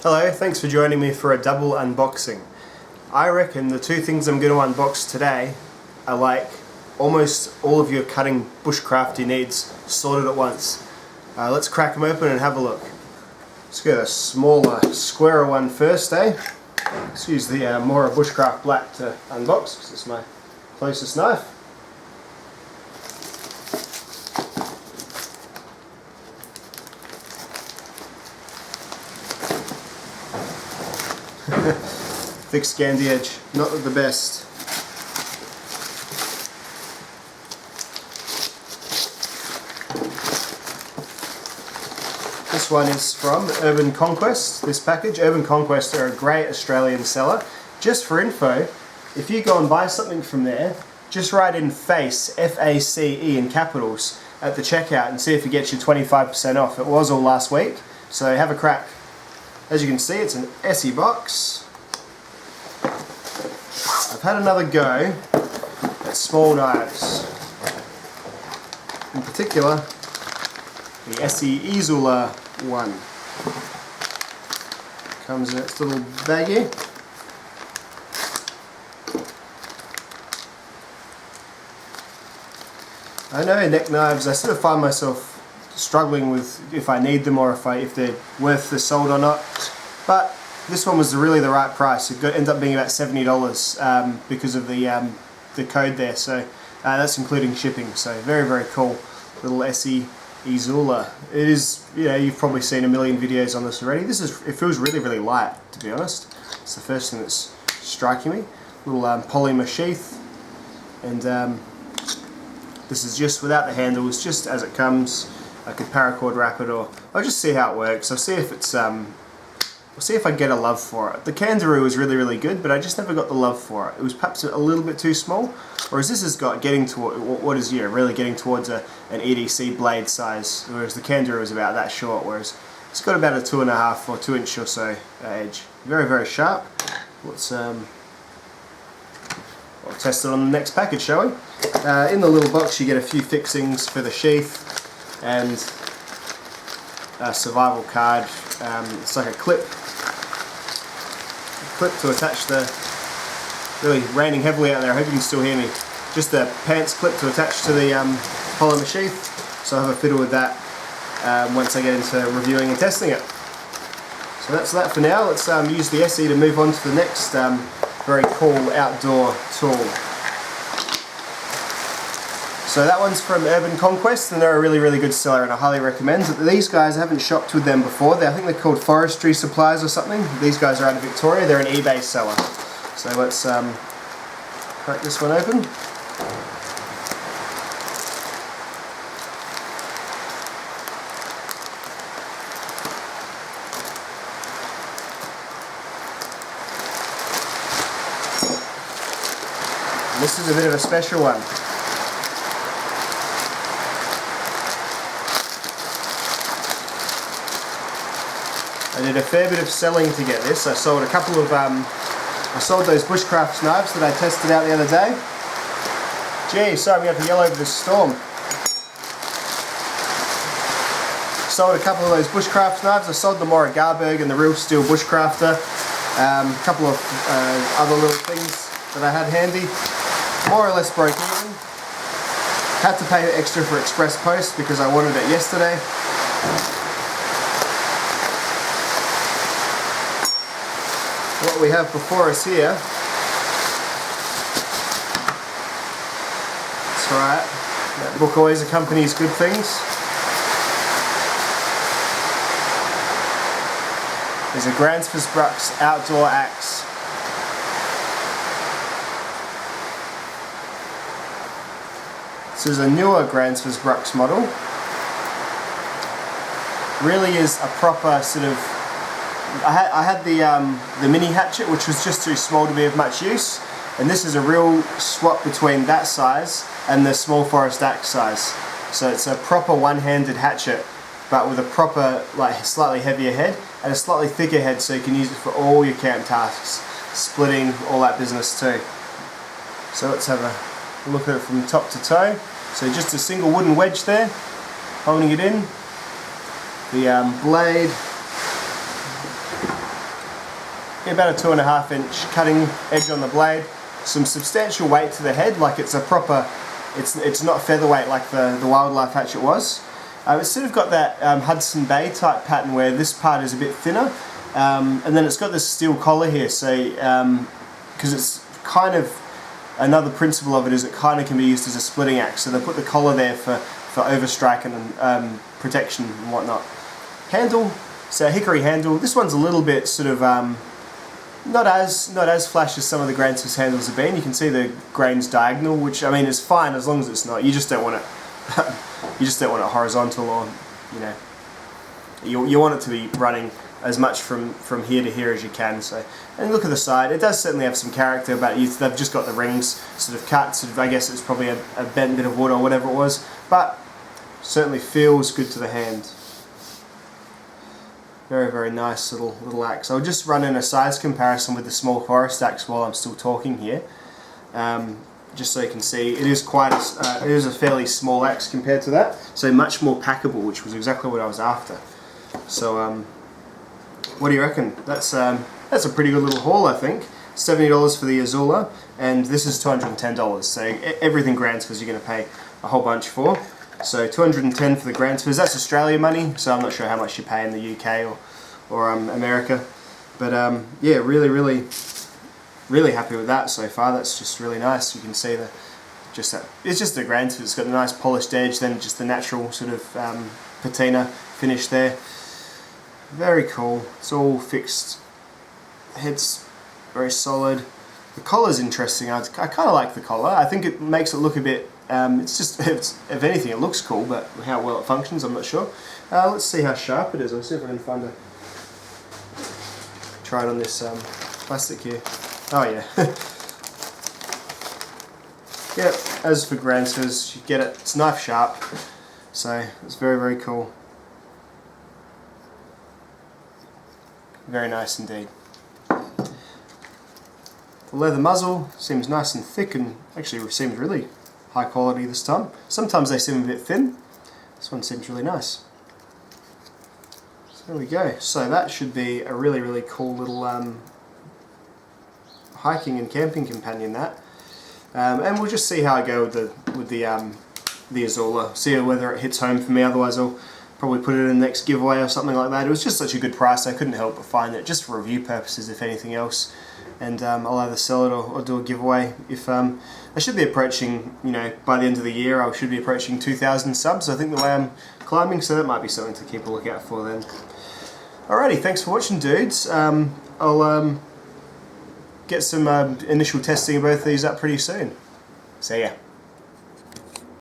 Hello, thanks for joining me for a double unboxing. I reckon the two things I'm going to unbox today are like almost all of your cutting bushcrafty needs sorted at once. Let's crack them open and have a look. Let's get a smaller, squarer one first, eh? Let's use the Mora Bushcraft Black to unbox because it's my closest knife. Thick scandy edge, not the best. This one is from Urban Conquest, this package. Urban Conquest are a great Australian seller. Just for info, if you go and buy something from there, just write in FACE, F-A-C-E in capitals at the checkout and see if it gets you 25% off. It was all last week, so have a crack. As you can see, it's an SE box. I've had another go at small knives. In particular, the SE Isola one. Comes in its little baggie. I know neck knives, I sort of find myself struggling with if I need them or if they're worth the salt or not. But this one was really the right price. It ended up being about $70 because of the code there. So that's including shipping. So very, very cool little SE Isola. It is, you've probably seen a million videos on this already. It feels really, really light, to be honest. It's the first thing that's striking me. Little polymer sheath, and this is just without the handles, just as it comes. I could paracord wrap it, or I'll just see how it works. I'll see if it's I'll see if I get a love for it. The kangaroo was really, really good, but I just never got the love for it. It was perhaps a little bit too small, whereas this has got getting toward what is really getting towards an EDC blade size, whereas the kangaroo is about that short, whereas it's got about a 2.5 or 2 inch or so edge. Very, very sharp. Let's I'll test it on the next package, shall we? In the little box you get a few fixings for the sheath and a survival card. It's like a clip to attach the, really raining heavily out there, I hope you can still hear me, just the pants clip to attach to the polymer sheath, so I'll have a fiddle with that once I get into reviewing and testing it. So that's that for now. Let's use the SE to move on to the next very cool outdoor tool. So that one's from Urban Conquest, and they're a really, really good seller, and I highly recommend. These guys, I haven't shopped with them before. I think they're called Forestry Supplies or something. These guys are out of Victoria. They're an eBay seller. So let's crack this one open. And this is a bit of a special one. I did a fair bit of selling to get this. I sold a couple of, I sold those bushcraft knives that I tested out the other day. Gee, sorry, I'm going to have to yell over this storm. Sold a couple of those bushcraft knives. I sold the Mora Garberg and the Real Steel Bushcrafter. A couple of other little things that I had handy. More or less broke even. Had to pay extra for express post because I wanted it yesterday. What we have before us here, that's right, that book always accompanies good things, is a Gransfors outdoor axe. This is a newer Gransfors model. Really is a proper sort of, I had the mini hatchet, which was just too small to be of much use, and this is a real swap between that size and the small forest axe size. So it's a proper one-handed hatchet, but with a proper, like, slightly heavier head and a slightly thicker head, so you can use it for all your camp tasks, splitting, all that business too. So let's have a look at it from top to toe. So just a single wooden wedge there, holding it in. The blade about a 2.5 inch cutting edge on the blade, some substantial weight to the head, like it's a proper, it's not featherweight like the wildlife hatchet was. It's sort of got that Hudson Bay type pattern where this part is a bit thinner, and then it's got this steel collar here, so because it's kind of, another principle of it is it kind of can be used as a splitting axe, so they put the collar there for overstrike and protection and whatnot. Handle, so hickory handle. This one's a little bit sort of not as flash as some of the Grand Swiss handles have been. You can see the grains diagonal, which I mean is fine as long as it's not. You just don't want it. You just don't want it horizontal, or you want it to be running as much from here to here as you can. So, and look at the side. It does certainly have some character, but they've just got the rings sort of cut. Sort of, I guess it's probably a bent bit of wood or whatever it was, but certainly feels good to the hand. Very, very nice little axe. I'll just run in a size comparison with the small forest axe while I'm still talking here, just so you can see it is it is a fairly small axe compared to that, so much more packable, which was exactly what I was after. So what do you reckon? That's a pretty good little haul, I think. $70 for the Azula, and this is $210. So everything Grand Swiss you're going to pay a whole bunch for. So $210 for the Grand Swiss. That's Australia money, so I'm not sure how much you pay in the UK or America. But yeah, really happy with that so far. That's just really nice. You can see it's just the Grand Swiss. It's got a nice polished edge, then just the natural sort of patina finish there. Very cool. It's all fixed. Head's very solid. The collar's interesting. I kind of like the collar. I think it makes it look a bit. If anything, it looks cool, but how well it functions, I'm not sure. Let's see how sharp it is. I'll see if I can find try it on this plastic here. Oh yeah. Yep. As for Grand Swiss, you get it. It's knife sharp, so it's very, very cool. Very nice indeed. The leather muzzle seems nice and thick, and actually seems really high quality this time. Sometimes they seem a bit thin. This one seems really nice. So there we go. So that should be a really, really cool little hiking and camping companion. And we'll just see how I go with the Azula. See whether it hits home for me. Otherwise, I'll probably put it in the next giveaway or something like that. It was just such a good price, I couldn't help but find it, just for review purposes if anything else. And I'll either sell it or do a giveaway. If I should be approaching, by the end of the year, I should be approaching 2,000 subs, I think, the way I'm climbing, so that might be something to keep a lookout for then. Alrighty, thanks for watching, dudes. I'll get some initial testing of both of these up pretty soon. See ya.